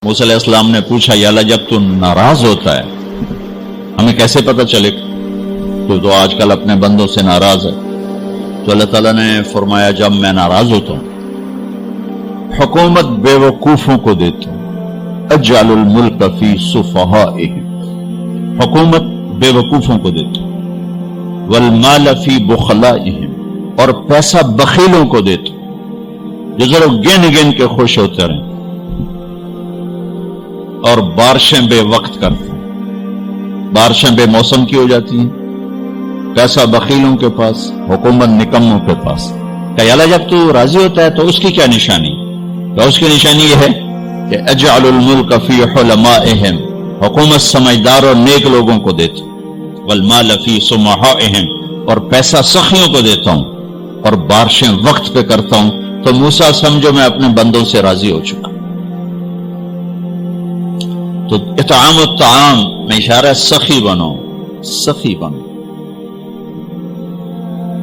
موسیٰ علیہ السلام نے پوچھا یا اللہ جب تو ناراض ہوتا ہے ہمیں کیسے پتہ چلے تو آج کل اپنے بندوں سے ناراض ہے؟ تو اللہ تعالیٰ نے فرمایا جب میں ناراض ہوتا ہوں حکومت بے وقوفوں کو دیتا ہوں، اجعل الملک فی صفہائہم، حکومت بے وقوفوں کو دیتا ہوں، والمال فی بخلائہم، اور پیسہ بخیلوں کو دیتا ہوں جو ذرا گن گن کے خوش ہوتے رہیں، اور بارشیں بے وقت کرتے ہیں، بارشیں بے موسم کی ہو جاتی ہیں، پیسہ بخیلوں کے پاس، حکومت نکموں کے پاس۔ کہ اللہ جب تو راضی ہوتا ہے تو اس کی کیا نشانی؟ تو اس کی نشانی یہ ہے کہ اجعل الملک فی حلمائہم، حکومت سمجھدار اور نیک لوگوں کو دیتا ہوں، والمال فی سمحائہم، اور پیسہ سخیوں کو دیتا ہوں، اور بارشیں وقت پہ کرتا ہوں۔ تو موسیٰ سمجھو میں اپنے بندوں سے راضی ہو چکا۔ تو اطعام الطعام میں اشارہ ہے سخی بنو، سخی بنو۔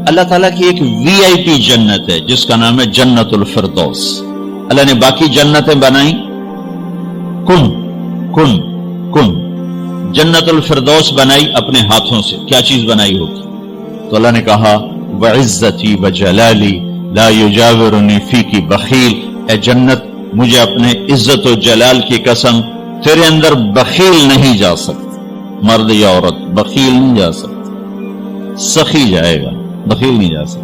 اللہ تعالیٰ کی ایک وی آئی پی جنت ہے جس کا نام ہے جنت الفردوس۔ اللہ نے باقی جنتیں بنائیں کن کن کن، جنت الفردوس بنائی اپنے ہاتھوں سے۔ کیا چیز بنائی ہوگی؟ تو اللہ نے کہا وعزتی وجلالی لا یجاورنی فیکی بخیل، اے جنت مجھے اپنے عزت و جلال کی قسم تیرے اندر بخیل نہیں جا سکتا، مرد یا عورت بخیل نہیں جا سکتا، سخی جائے گا، بخیل نہیں جا سکتا۔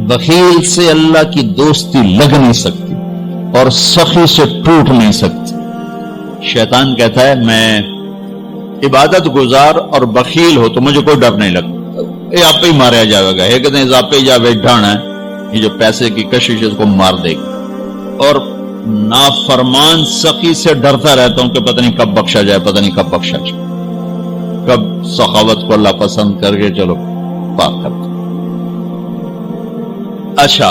بخیل سے اللہ کی دوستی لگ نہیں سکتی اور سخی سے ٹوٹ نہیں سکتی۔ شیطان کہتا ہے میں عبادت گزار اور بخیل ہو تو مجھے کوئی ڈر نہیں لگتا، یہ آپ ہی ماریا جائے گا، یہ کہتے ہیں آپ ہی جا بیٹھانا ہے، یہ جو پیسے کی کشش اس کو مار دے گی۔ اور نافرمان سخی سے ڈرتا رہتا ہوں کہ پتہ نہیں کب بخشا جائے، پتہ نہیں کب بخشا جائے، کب سخاوت کو اللہ پسند کر کے چلو پاک کرتا۔ اچھا،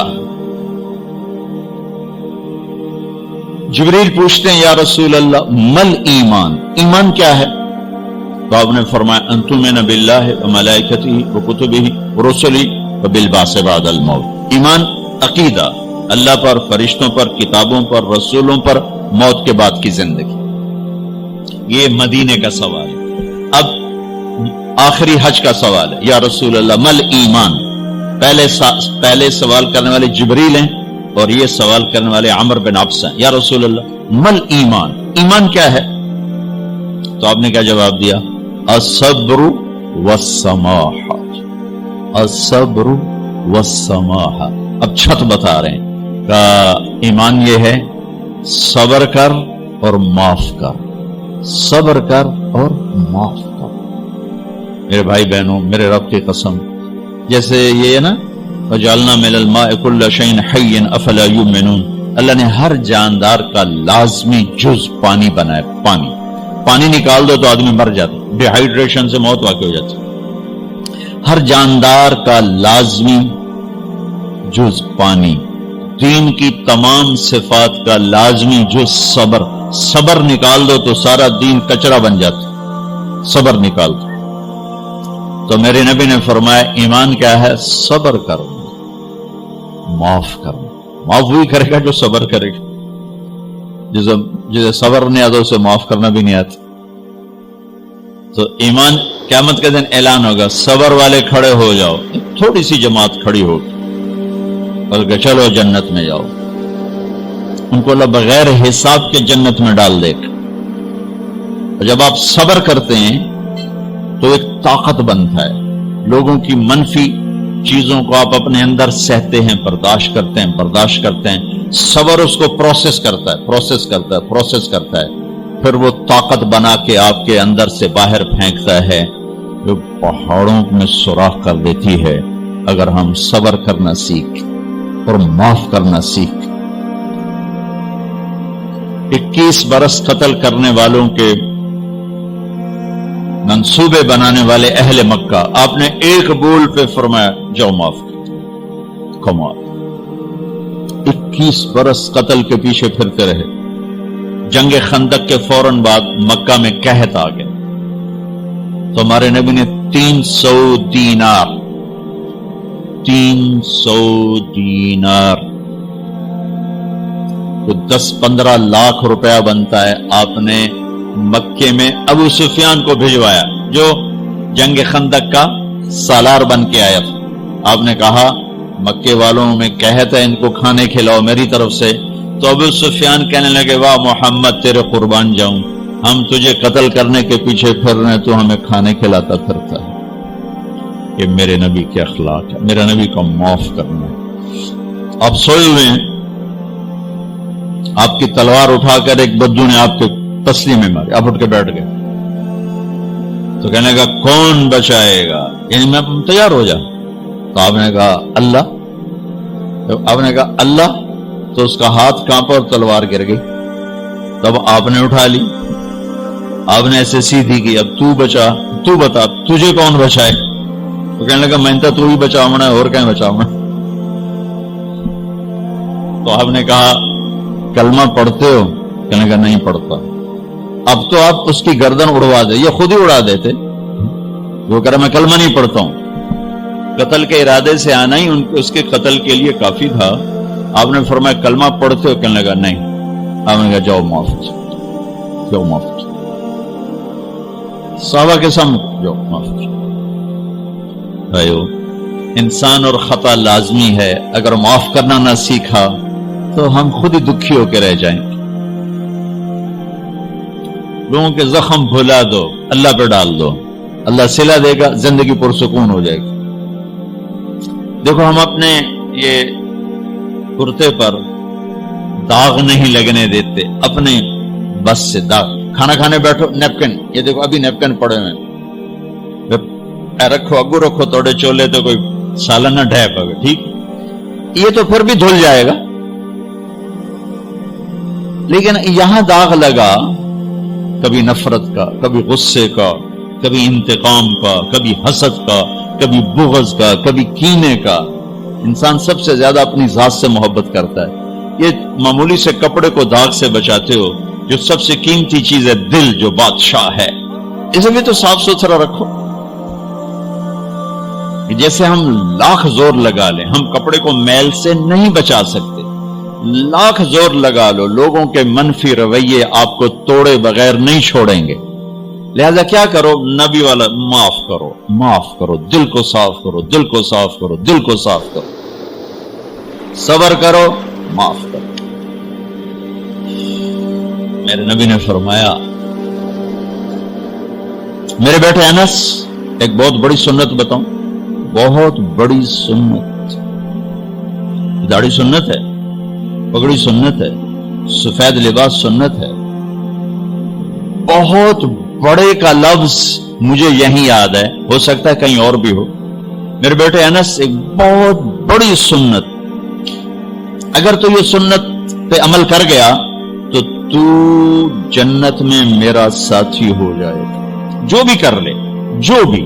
جبریل پوچھتے ہیں یا رسول اللہ مل ایمان، ایمان کیا ہے؟ تو آپ نے فرمایا ان تؤمن باللہ وملائکتہ وکتبہ ورسلہ وبالبعث بعد الموت۔ ایمان عقیدہ، اللہ پر، فرشتوں پر، کتابوں پر، رسولوں پر، موت کے بعد کی زندگی۔ یہ مدینے کا سوال ہے۔ اب آخری حج کا سوال ہے یا رسول اللہ مل ایمان۔ پہلے سوال کرنے والے جبریل ہیں اور یہ سوال کرنے والے عمر بن عبس ہیں۔ یا رسول اللہ مل ایمان، ایمان کیا ہے؟ تو آپ نے کیا جواب دیا؟ الصبر والسماحہ، الصبر والسماحہ۔ اب چھت بتا رہے ہیں کہ ایمان یہ ہے صبر کر اور معاف کر، صبر کر اور معاف کر۔ میرے بھائی بہنوں، میرے رب کی قسم، جیسے یہ ہے نا وَجَعَلْنَا مِنَ الْمَاءِ كُلَّ شَيْءٍ حَيٍّ أَفَلَا يُؤْمِنُونَ، اللہ نے ہر جاندار کا لازمی جز پانی بنایا۔ پانی نکال دو تو آدمی مر جاتا، ڈی ہائیڈریشن سے موت واقع ہو جاتی۔ ہر جاندار کا لازمی جز پانی، دین کی تمام صفات کا لازمی جز صبر، صبر نکال دو تو سارا دین کچرا بن جاتا، صبر نکال دو۔ تو میرے نبی نے فرمایا ایمان کیا ہے؟ صبر کرو، معاف کرو۔ معاف وہی کرے گا جو صبر کرے گا، جسے صبر نہیں آتا اسے معاف کرنا بھی نہیں آتا۔ تو ایمان قیامت کے دن اعلان ہوگا صبر والے کھڑے ہو جاؤ، تھوڑی سی جماعت کھڑی ہوگی، بلکہ چلو جنت میں جاؤ۔ ان کو اللہ بغیر حساب کے جنت میں ڈال دے گا۔ اور جب آپ صبر کرتے ہیں تو ایک طاقت بنتا ہے، لوگوں کی منفی چیزوں کو آپ اپنے اندر سہتے ہیں، برداشت کرتے ہیں۔ صبر اس کو پروسیس کرتا ہے، پھر وہ طاقت بنا کے آپ کے اندر سے باہر پھینکتا ہے جو پہاڑوں میں سوراخ کر دیتی ہے اگر ہم صبر کرنا سیکھ اور معاف کرنا سیکھ۔ 21 برس قتل کرنے والوں کے منصوبے بنانے والے اہل مکہ، آپ نے ایک بول پہ فرمایا جاؤ معاف کر۔ کمال، 21 برس قتل کے پیچھے پھرتے رہے۔ جنگ خندق کے فوراً بعد مکہ میں قحط آ گیا تو ہمارے نبی نے 300 دینار تو 10-15 لاکھ روپیہ بنتا ہے. آپ نے مکے میں ابو سفیان کو بھجوایا جو جنگ خندق کا سالار بن کے آیا تھا. آپ نے کہا مکے والوں میں کہتا ہے ان کو کھانے کھلاؤ میری طرف سے. تو ابو سفیان کہنے لگے واہ محمد تیرے قربان جاؤں, ہم تجھے قتل کرنے کے پیچھے پھر رہے ہیں تو ہمیں کھانے کھلاتا پھرتا ہے. یہ میرے نبی کے اخلاق ہے, میرا نبی کو معاف کرنا ہے. آپ سوئے ہوئے ہیں, آپ کی تلوار اٹھا کر ایک بدو نے آپ کے تسلی میں ماری, آپ اٹھ کے بیٹھ گئے تو کہنے لگا کون بچائے گا, یعنی میں تیار ہو جا. تو آپ نے کہا اللہ. آپ نے کہا اللہ, تو اس کا ہاتھ کانپا اور تلوار گر گئی. تب آپ نے اٹھا لی, آپ نے ایسے سیدھی کی, اب تو بچا, تو بتا تجھے کون بچائے. تو کہنے لگا میں تو ہی بچاؤں ہے, اور کہیں بچاؤں. تو آپ نے کہا کلمہ پڑھتے ہو؟ کہنے لگا نہیں پڑھتا. اب تو آپ اس کی گردن اڑوا دے, یہ خود ہی اڑا دیتے. وہ کہہ رہا میں کلمہ نہیں پڑھتا ہوں. قتل کے ارادے سے آنا ہی اس کے قتل کے لیے کافی تھا. آپ نے فرمایا کلمہ پڑھتے ہو؟ کہنے لگا نہیں. آپ نے کہا جاؤ معاف, جاؤ معاف. صحابہ کے سامنے جاؤ معاف. بھائیو, انسان اور خطا لازمی ہے. اگر معاف کرنا نہ سیکھا تو ہم خود ہی دکھی ہو کے رہ جائیں گے. لوگوں کے زخم بھلا دو, اللہ پہ ڈال دو, اللہ صلہ دے گا, زندگی پرسکون ہو جائے گی. دیکھو ہم اپنے یہ کرتے پر داغ نہیں لگنے دیتے, اپنے بس سے داغ. کھانا کھانے بیٹھو, نیپکن, یہ دیکھو ابھی نیپکن پڑے ہوئے, رکھو اگو رکھو توڑے چولے تو کوئی سالن نہ ڈھے پاگے, ٹھیک. یہ تو پھر بھی دھل جائے گا, لیکن یہاں داغ لگا کبھی نفرت کا, کبھی غصے کا, کبھی انتقام کا, کبھی حسد کا, کبھی بغض کا, کبھی کینے کا. انسان سب سے زیادہ اپنی ذات سے محبت کرتا ہے. یہ معمولی سے کپڑے کو داغ سے بچاتے ہو, جو سب سے قیمتی چیز ہے دل جو بادشاہ ہے, اسے بھی تو صاف ستھرا رکھو. جیسے ہم لاکھ زور لگا لیں, ہم کپڑے کو میل سے نہیں بچا سکتے. لاکھ زور لگا لو, لوگوں کے منفی رویے آپ کو توڑے بغیر نہیں چھوڑیں گے. لہذا کیا کرو, نبی والا معاف کرو, معاف کرو, دل کو صاف کرو, دل کو صاف کرو, دل کو صاف کرو, صبر کرو, معاف کرو. میرے نبی نے فرمایا, میرے بیٹے انس, ایک بہت بڑی سنت بتاؤں, بہت بڑی سنت. داڑھی سنت ہے, پگڑی سنت ہے, سفید لباس سنت ہے. بہت بڑے کا لفظ مجھے یہی یاد ہے, ہو سکتا ہے کہیں اور بھی ہو. میرے بیٹے انس, ایک بہت بڑی سنت, اگر تو یہ سنت پہ عمل کر گیا تو جنت میں میرا ساتھی ہو جائے گا. جو بھی کر لے, جو بھی,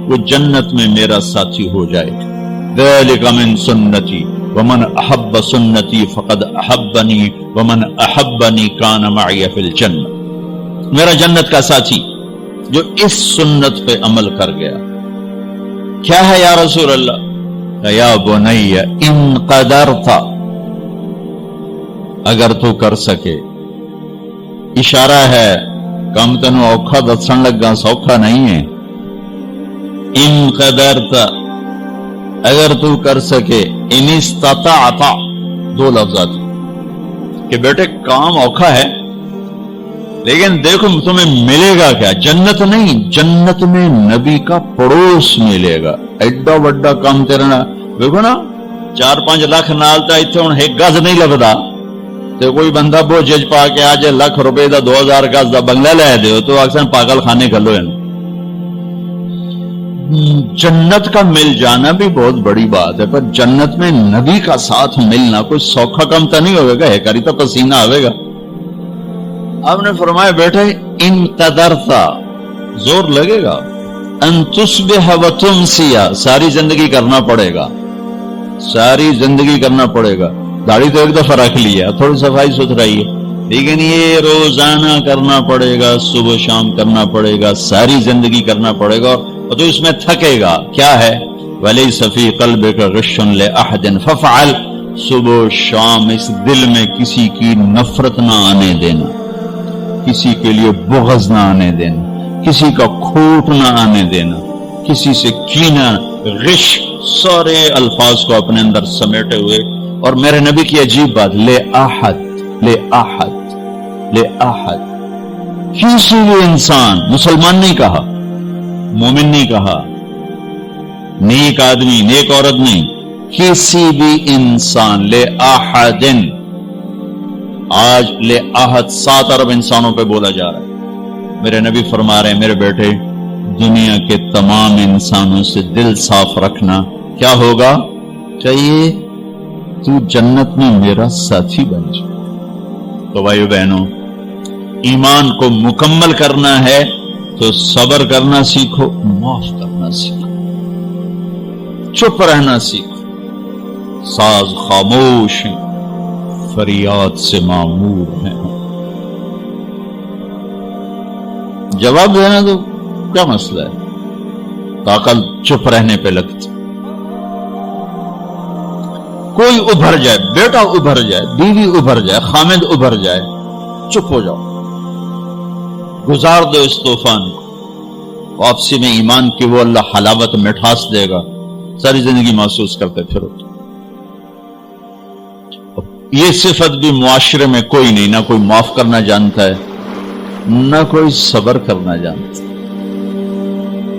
وہ جنت میں میرا ساتھی ہو جائے گا. ذالک من سنتی ومن احب سنتی فقد احبنی ومن احبنی کان معی فی الجنہ. میرا جنت کا ساتھی جو اس سنت پہ عمل کر گیا. کیا ہے یا رسول اللہ؟ یا بنی ان قدرت, اگر تو کر سکے. اشارہ ہے کم تنو اوکھا دسن لگا, سوکھا نہیں ہے. ان قدرت, اگر تو کر سکے. ان استطاعت, دو لفظات کہ بیٹے کام اوکھا ہے, لیکن دیکھو تمہیں ملے گا کیا. جنت نہیں, جنت میں نبی کا پڑوس ملے گا. ایڈا وڈا کام تیرنا دیکھو نا, 4-5 لاکھ نالتا اتنے ہوں ایک گز نہیں لگتا. تو کوئی بندہ بوجھ پا کے آج ₹1,00,000 دا 2,000 گز دا بنگلہ لے دے تو اکثر پاگل خانے گلو ہے. جنت کا مل جانا بھی بہت بڑی بات ہے, پر جنت میں نبی کا ساتھ ملنا کوئی سوکھا کم تو نہیں ہوگا, ہے کری تو پسینہ آئے گا. آپ نے فرمایا بیٹھے ان قدرتا, زور لگے گا. ان تصبح و تمسی, ساری زندگی کرنا پڑے گا, ساری زندگی کرنا پڑے گا. داڑھی تو ایک دفعہ رکھ لیا, تھوڑی صفائی ستھرائی ہے, لیکن یہ روزانہ کرنا پڑے گا, صبح شام کرنا پڑے گا, ساری زندگی کرنا پڑے گا. اور تو اس میں تھکے گا. کیا ہے؟ وَلَيْسَ فِي قَلْبِكَ غِشٌّ لِأَحَدٍ فَافْعَلْ صبح و شام اس دل میں کسی کی نفرت نہ آنے دینا، کسی کے لیے بغض نہ آنے دینا، کسی کا کھوٹ نہ آنے دینا، کسی سے کینہ، غش، سارے الفاظ کو اپنے اندر سمیٹے ہوئے. اور میرے نبی کی عجیب بات، لے احد، لے احد، لے احد، کسی بھی انسان، مسلمان نہیں کہا، مومن نہیں کہا، نیک آدمی، نیک عورت نہیں، کسی بھی انسان، لے احدن. آج لے احد 7 ارب انسانوں پہ بولا جا رہا ہے. میرے نبی فرما رہے ہیں، میرے بیٹے دنیا کے تمام انسانوں سے دل صاف رکھنا. کیا ہوگا؟ چاہیے تو جنت میں میرا ساتھی بن جائے. تو بھائیو بہنوں، ایمان کو مکمل کرنا ہے تو صبر کرنا سیکھو، معاف کرنا سیکھو، چپ رہنا سیکھو. ساز خاموش ہیں، فریاد سے معمور ہیں. جواب دینا تو کیا مسئلہ ہے، طاقت چپ رہنے پہ لگتی. کوئی ابھر جائے، بیٹا ابھر جائے، بیوی ابھر جائے، خامد ابھر جائے، چپ ہو جاؤ، گزار دو اس طوفان کو. واپسی میں ایمان کی وہ اللہ حلاوت مٹھاس دے گا، ساری زندگی محسوس کرتے پھرو. یہ صفت بھی معاشرے میں کوئی نہیں، نہ کوئی معاف کرنا جانتا ہے، نہ کوئی صبر کرنا جانتا.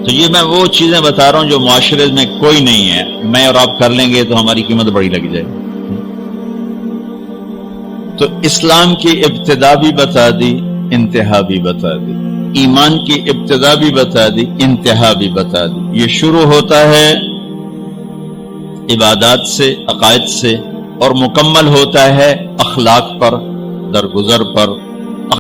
تو یہ میں وہ چیزیں بتا رہا ہوں جو معاشرے میں کوئی نہیں ہے. میں اور آپ کر لیں گے تو ہماری قیمت بڑی لگ جائے گی. تو اسلام کی ابتدا بھی بتا دی، انتہا بھی بتا دی. ایمان کی ابتدا بھی بتا دی، انتہا بھی بتا دی. یہ شروع ہوتا ہے عبادات سے، عقائد سے، اور مکمل ہوتا ہے اخلاق پر، درگزر پر،